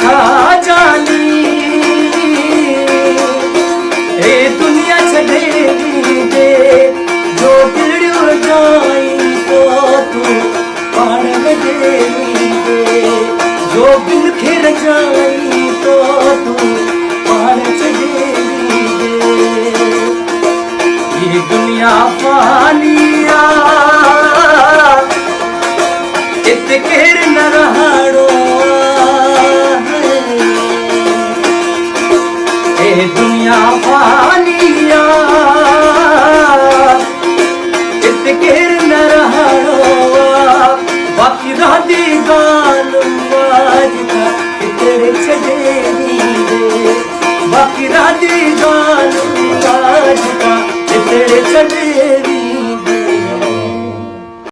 खा जानी ए दुनिया छड़ेगी दे जो गिड़ियो जाई तो तू पाण में देवी दे जो बिन खिर जाई तो तू पाण चढ़ेवी दे ये दुनिया फानिया इत केर न रहाड़ो ए दुनिया फानिया इत केर न रहाड़ो बाकी राधी गाल वाजता इतरे छड़ेवी दे बाकी